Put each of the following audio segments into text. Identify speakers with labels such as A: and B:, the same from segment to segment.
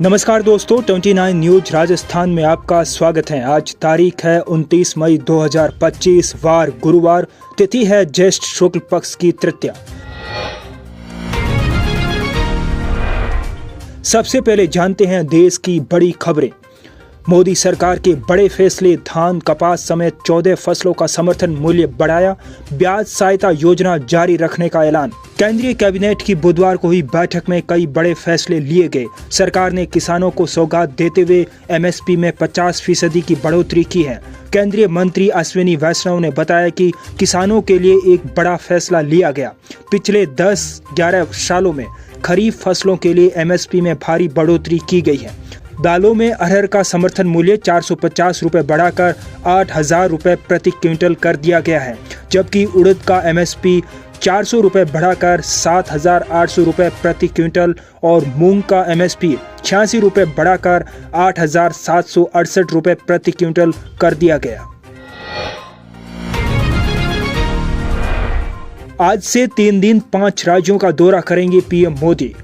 A: नमस्कार दोस्तों, 29 न्यूज राजस्थान में आपका स्वागत है। आज तारीख है 29 मई 2025, वार गुरुवार, तिथि है ज्येष्ठ शुक्ल पक्ष की तृतीया। सबसे पहले जानते हैं देश की बड़ी खबरें। मोदी सरकार के बड़े फैसले, धान कपास समेत 14 फसलों का समर्थन मूल्य बढ़ाया, ब्याज सहायता योजना जारी रखने का ऐलान। केंद्रीय कैबिनेट की बुधवार को हुई बैठक में कई बड़े फैसले लिए गए। सरकार ने किसानों को सौगात देते हुए एमएसपी में 50% की बढ़ोतरी की है। केंद्रीय मंत्री अश्विनी वैष्णव ने बताया कि किसानों के लिए एक बड़ा फैसला लिया गया। पिछले 10-11 सालों में खरीफ फसलों के लिए एमएसपी में भारी बढ़ोतरी की गई है। दालों में अरहर का समर्थन मूल्य 450 रुपए बढ़ाकर 8,000 रुपए प्रति क्विंटल कर दिया गया है, जबकि उड़द का एमएसपी 400 रुपए बढ़ाकर 7,800 रुपए प्रति क्विंटल और मूंग का एमएसपी 86 रुपए बढ़ाकर 8,768 रुपए प्रति क्विंटल कर दिया गया। आज से 3 दिन 5 राज्यों का दौरा करेंगे पीएम मोदी।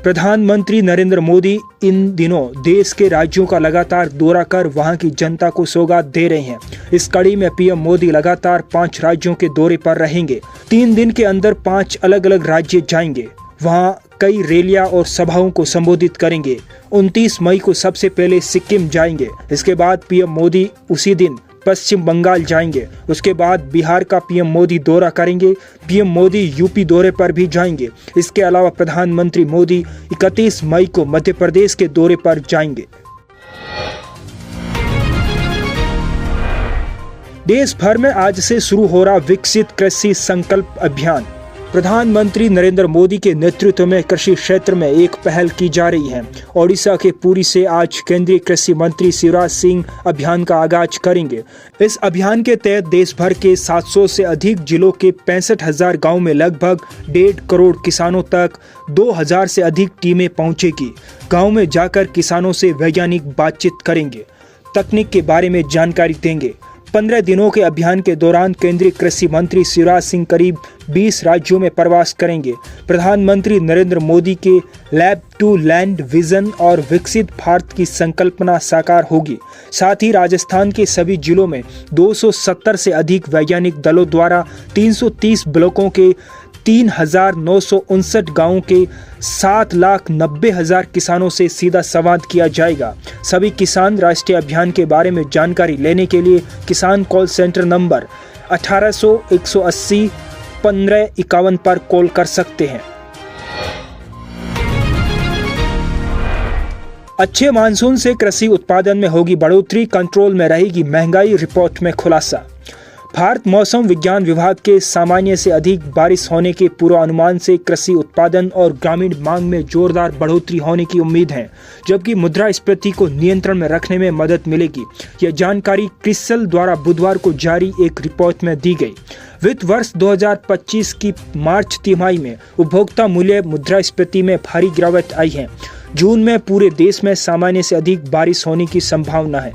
A: प्रधानमंत्री नरेंद्र मोदी इन दिनों देश के राज्यों का लगातार दौरा कर वहां की जनता को सौगात दे रहे हैं। इस कड़ी में पीएम मोदी लगातार 5 राज्यों के दौरे पर रहेंगे। 3 दिन के अंदर 5 अलग अलग राज्य जाएंगे, वहां कई रैलियां और सभाओं को संबोधित करेंगे। 29 मई को सबसे पहले सिक्किम जाएंगे। इसके बाद पीएम मोदी उसी दिन पश्चिम बंगाल जाएंगे। उसके बाद बिहार का पीएम मोदी दौरा करेंगे। पीएम मोदी यूपी दौरे पर भी जाएंगे। इसके अलावा प्रधानमंत्री मोदी 31 मई को मध्य प्रदेश के दौरे पर जाएंगे। देश भर में आज से शुरू हो रहा विकसित कृषि संकल्प अभियान। प्रधानमंत्री नरेंद्र मोदी के नेतृत्व में कृषि क्षेत्र में एक पहल की जा रही है। ओडिशा के पुरी से आज केंद्रीय कृषि मंत्री शिवराज सिंह अभियान का आगाज करेंगे। इस अभियान के तहत देश भर के 700 से अधिक जिलों के 65,000 गाँव में लगभग 1.5 करोड़ किसानों तक 2,000 से अधिक टीमें पहुंचेगी। गाँव में जाकर किसानों से वैज्ञानिक बातचीत करेंगे, तकनीक के बारे में जानकारी देंगे। 15 दिनों के अभियान के दौरान केंद्रीय कृषि मंत्री शिवराज सिंह करीब 20 राज्यों में प्रवास करेंगे। प्रधानमंत्री नरेंद्र मोदी के लैब टू लैंड विजन और विकसित भारत की संकल्पना साकार होगी। साथ ही राजस्थान के सभी जिलों में 270 से अधिक वैज्ञानिक दलों द्वारा 330 ब्लॉकों के 3,959 गांवों के 7,90,000 किसानों से सीधा संवाद किया जाएगा। सभी किसान राष्ट्रीय अभियान के बारे में जानकारी लेने के लिए किसान कॉल सेंटर नंबर 1800-180-1551 पर कॉल कर सकते हैं। अच्छे मानसून से कृषि उत्पादन में होगी बढ़ोतरी, कंट्रोल में रहेगी महंगाई, रिपोर्ट में खुलासा। भारत मौसम विज्ञान विभाग के सामान्य से अधिक बारिश होने के पूर्वानुमान से कृषि उत्पादन और ग्रामीण मांग में जोरदार बढ़ोतरी होने की उम्मीद है, जबकि मुद्रास्फीति को नियंत्रण में रखने में मदद मिलेगी। यह जानकारी क्रिसल द्वारा बुधवार को जारी एक रिपोर्ट में दी गई। वित्त वर्ष 2025 की मार्च तिमाही में उपभोक्ता मूल्य मुद्रास्फीति में भारी गिरावट आई है। जून में पूरे देश में सामान्य से अधिक बारिश होने की संभावना है।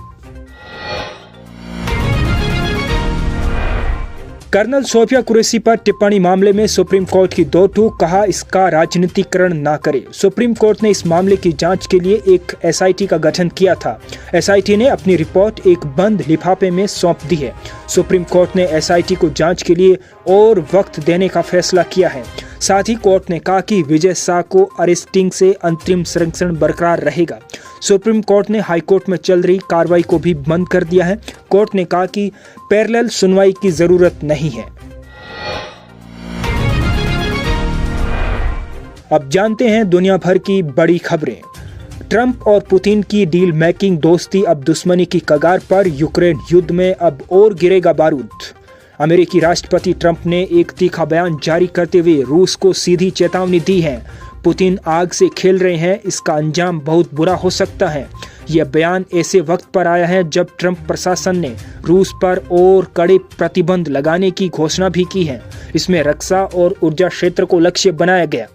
A: कर्नल सोफिया कुरैशी पर टिप्पणी मामले में सुप्रीम कोर्ट की 2 टूक, कहा इसका राजनीतिकरण ना करे। सुप्रीम कोर्ट ने इस मामले की जांच के लिए एक एसआईटी का गठन किया था। एसआईटी ने अपनी रिपोर्ट एक बंद लिफाफे में सौंप दी है। सुप्रीम कोर्ट ने एसआईटी को जांच के लिए और वक्त देने का फैसला किया है। साथ ही कोर्ट ने कहा कि विजय शाह को अरेस्टिंग से अंतरिम संरक्षण बरकरार रहेगा। सुप्रीम कोर्ट ने हाई कोर्ट में चल रही कार्रवाई को भी बंद कर दिया है। कोर्ट ने कहा कि पैरेलल सुनवाई की जरूरत नहीं है। अब जानते हैं दुनिया भर की बड़ी खबरें। ट्रंप और पुतिन की डील मेकिंग दोस्ती अब दुश्मनी की कगार पर, यूक्रेन युद्ध में अब और गिरेगा बारूद। अमेरिकी राष्ट्रपति ट्रंप ने एक तीखा बयान जारी करते हुए रूस को सीधी चेतावनी दी है। पुतिन आग से खेल रहे हैं, इसका अंजाम बहुत बुरा हो सकता है। यह बयान ऐसे वक्त पर आया है जब ट्रंप प्रशासन ने रूस पर और कड़े प्रतिबंध लगाने की घोषणा भी की है। इसमें रक्षा और ऊर्जा क्षेत्र को लक्ष्य बनाया गया।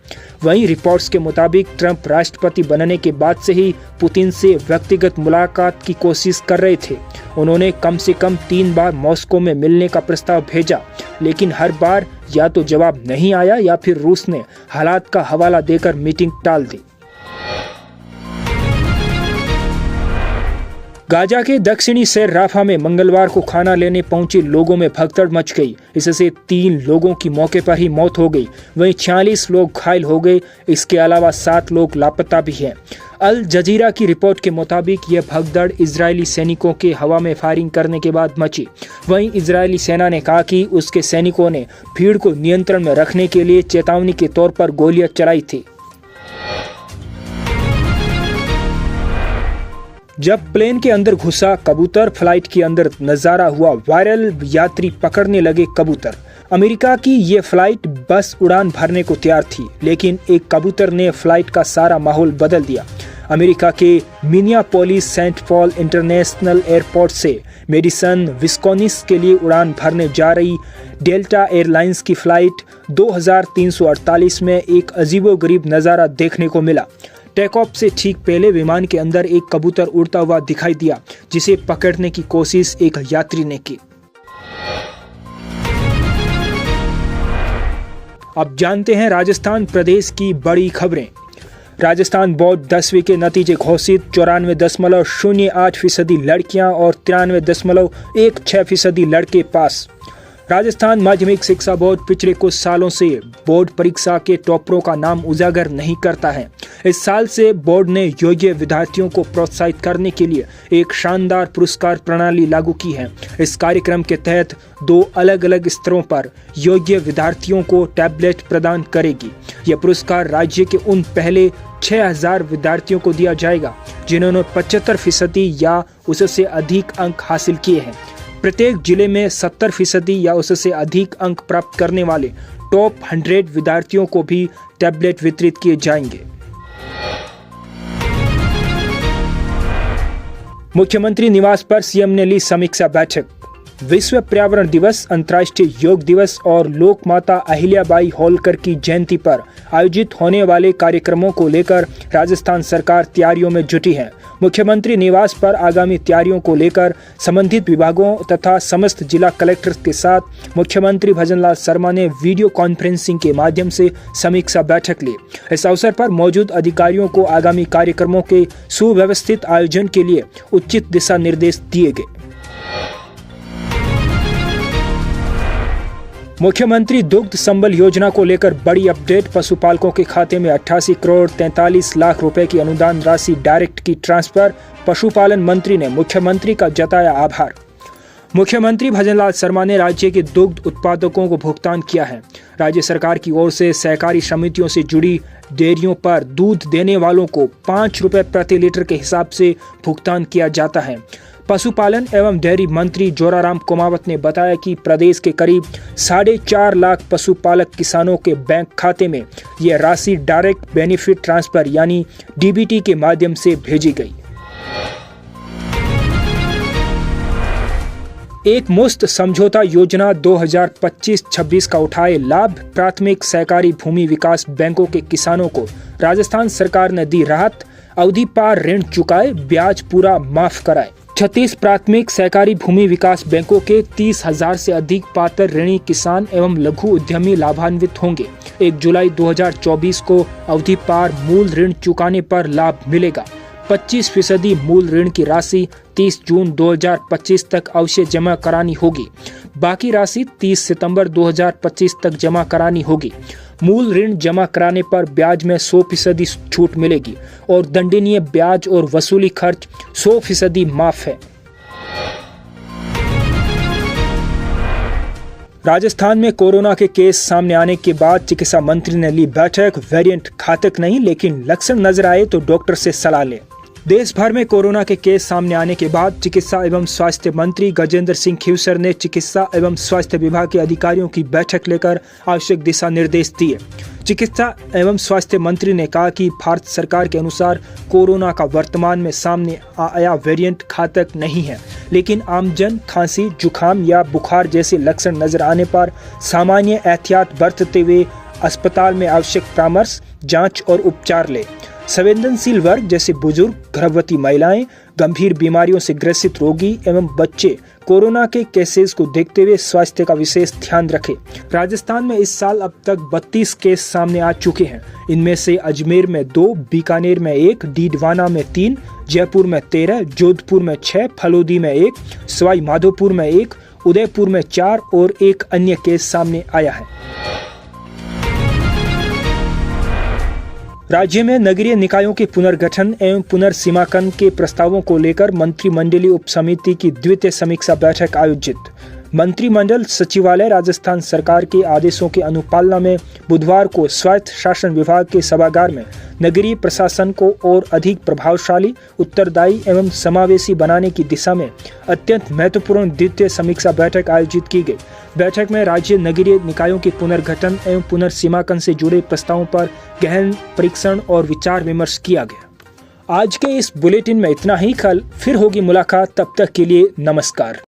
A: वहीं रिपोर्ट्स के मुताबिक ट्रंप राष्ट्रपति बनने के बाद से ही पुतिन से व्यक्तिगत मुलाकात की कोशिश कर रहे थे। उन्होंने कम से कम 3 बार मॉस्को में मिलने का प्रस्ताव भेजा, लेकिन हर बार या तो जवाब नहीं आया या फिर रूस ने हालात का हवाला देकर मीटिंग टाल दी। गाजा के दक्षिणी शहर राफा में मंगलवार को खाना लेने पहुंचे लोगों में भगदड़ मच गई। इससे 3 लोगों की मौके पर ही मौत हो गई, वहीं 46 लोग घायल हो गए। इसके अलावा 7 लोग लापता भी हैं। अल जजीरा की रिपोर्ट के मुताबिक यह भगदड़ इजरायली सैनिकों के हवा में फायरिंग करने के बाद मची। वहीं इजरायली सेना ने कहा कि उसके सैनिकों ने भीड़ को नियंत्रण में रखने के लिए चेतावनी के तौर पर गोलियां चलाई थी। जब प्लेन के अंदर घुसा कबूतर, फ्लाइट के अंदर नजारा हुआ वायरल, यात्री पकड़ने लगे कबूतर। अमेरिका की ये फ्लाइट बस उड़ान भरने को तैयार थी, लेकिन एक कबूतर ने फ्लाइट का सारा माहौल बदल दिया। अमेरिका के Minneapolis Saint Paul International Airport से मेडिसन विस्कॉन्सिन के लिए उड़ान भरने जा रही डेल्टा एयरलाइंस की फ्लाइट 2348 में एक अजीबोगरीब नज़ारा देखने को मिला। टेक ऑफ से ठीक पहले विमान के अंदर एक कबूतर उड़ता हुआ दिखाई दिया, जिसे पकड़ने की कोशिश एक यात्री ने की। अब जानते हैं राजस्थान प्रदेश की बड़ी खबरें। राजस्थान बोर्ड 10वीं के नतीजे घोषित। 94.08% लड़कियां और 93.16% लड़के पास। राजस्थान माध्यमिक शिक्षा बोर्ड पिछले कुछ सालों से बोर्ड परीक्षा के टॉपरों का नाम उजागर नहीं करता है। इस साल से बोर्ड ने योग्य विद्यार्थियों को प्रोत्साहित करने के लिए एक शानदार पुरस्कार प्रणाली लागू की है। इस कार्यक्रम के तहत 2 अलग-अलग स्तरों पर योग्य विद्यार्थियों को टैबलेट प्रदान करेगी। यह पुरस्कार राज्य के उन पहले 6000 विद्यार्थियों को दिया जाएगा जिन्होंने 75% या उससे अधिक अंक हासिल किए हैं। प्रत्येक जिले में 70% या उससे अधिक अंक प्राप्त करने वाले टॉप 100 विद्यार्थियों को भी टैबलेट वितरित किए जाएंगे। मुख्यमंत्री निवास पर सीएम ने ली समीक्षा बैठक। विश्व पर्यावरण दिवस, अंतर्राष्ट्रीय योग दिवस और लोक माता अहिल्याबाई होलकर की जयंती पर आयोजित होने वाले कार्यक्रमों को लेकर राजस्थान सरकार तैयारियों में जुटी है। मुख्यमंत्री निवास पर आगामी तैयारियों को लेकर संबंधित विभागों तथा समस्त जिला कलेक्टर्स के साथ मुख्यमंत्री भजनलाल शर्मा ने वीडियो कॉन्फ्रेंसिंग के माध्यम से समीक्षा बैठक ली। इस अवसर पर मौजूद अधिकारियों को आगामी कार्यक्रमों के सुव्यवस्थित आयोजन के लिए उचित दिशा निर्देश दिए गए। मुख्यमंत्री दुग्ध संबल योजना को लेकर बड़ी अपडेट। पशुपालकों के खाते में 88 करोड़ 43 लाख रुपए की अनुदान राशि डायरेक्ट की ट्रांसफर। पशुपालन मंत्री ने मुख्यमंत्री का जताया आभार। मुख्यमंत्री भजनलाल शर्मा ने राज्य के दुग्ध उत्पादकों को भुगतान किया है। राज्य सरकार की ओर से सहकारी समितियों से जुड़ी डेयरियों पर दूध देने वालों को 5 रुपए प्रति लीटर के हिसाब से भुगतान किया जाता है। पशुपालन एवं डेयरी मंत्री जोराराम कुमावत ने बताया कि प्रदेश के करीब 4.5 लाख पशुपालक किसानों के बैंक खाते में यह राशि डायरेक्ट बेनिफिट ट्रांसफर यानी डीबीटी के माध्यम से भेजी गई। एक मुश्त समझौता योजना 2025-26 का उठाए लाभ। प्राथमिक सहकारी भूमि विकास बैंकों के किसानों को राजस्थान सरकार ने दी राहत। अवधि पार ऋण चुकाए, ब्याज पूरा माफ कराए। 36 प्राथमिक सहकारी भूमि विकास बैंकों के 30,000 से अधिक पात्र ऋणी किसान एवं लघु उद्यमी लाभान्वित होंगे। 1 जुलाई 2024 को अवधि पार मूल ऋण चुकाने पर लाभ मिलेगा। 25% मूल ऋण की राशि 30 जून 2025 तक अवश्य जमा करानी होगी। बाकी राशि 30 सितंबर 2025 तक जमा करानी होगी। मूल ऋण जमा कराने पर ब्याज में 100% छूट मिलेगी और दंडनीय ब्याज और वसूली खर्च 100% माफ है। राजस्थान में कोरोना के केस सामने आने के बाद चिकित्सा मंत्री ने ली बैठक। वेरिएंट घातक नहीं, लेकिन लक्षण नजर आए तो डॉक्टर से सलाह लें। देश भर में कोरोना के केस सामने आने के बाद चिकित्सा एवं स्वास्थ्य मंत्री गजेंद्र सिंह खीवसर ने चिकित्सा एवं स्वास्थ्य विभाग के अधिकारियों की बैठक लेकर आवश्यक दिशा निर्देश दिए। चिकित्सा एवं स्वास्थ्य मंत्री ने कहा कि भारत सरकार के अनुसार कोरोना का वर्तमान में सामने आया वेरिएंट घातक नहीं है, लेकिन आमजन खांसी, जुकाम या बुखार जैसे लक्षण नजर आने पर सामान्य एहतियात बरतते हुए अस्पताल में आवश्यक परामर्श, जांच और उपचार ले। संवेदनशील वर्ग जैसे बुजुर्ग, गर्भवती महिलाएं, गंभीर बीमारियों से ग्रसित रोगी एवं बच्चे कोरोना के केसेस को देखते हुए स्वास्थ्य का विशेष ध्यान रखें। राजस्थान में इस साल अब तक 32 केस सामने आ चुके हैं। इनमें से अजमेर में 2, बीकानेर में 1, डीडवाना में 3, जयपुर में 13, जोधपुर में 6, फलोदी में 1, सवाई माधोपुर में 1, उदयपुर में 4 और एक अन्य केस सामने आया है। राज्य में नगरीय निकायों के पुनर्गठन एवं पुनर्सीमांकन के प्रस्तावों को लेकर मंत्रिमंडलीय उपसमिति की द्वितीय समीक्षा बैठक आयोजित। मंत्रिमंडल सचिवालय राजस्थान सरकार के आदेशों के अनुपालना में बुधवार को स्वायत्त शासन विभाग के सभागार में नगरीय प्रशासन को और अधिक प्रभावशाली, उत्तरदायी एवं समावेशी बनाने की दिशा में अत्यंत महत्वपूर्ण द्वितीय समीक्षा बैठक आयोजित की गई। बैठक में राज्य नगरीय निकायों के पुनर्गठन एवं पुनर्सीमांकन से जुड़े प्रस्तावों पर गहन परीक्षण और विचार विमर्श किया गया। आज के इस बुलेटिन में इतना ही। कल फिर होगी मुलाकात, तब तक के लिए नमस्कार।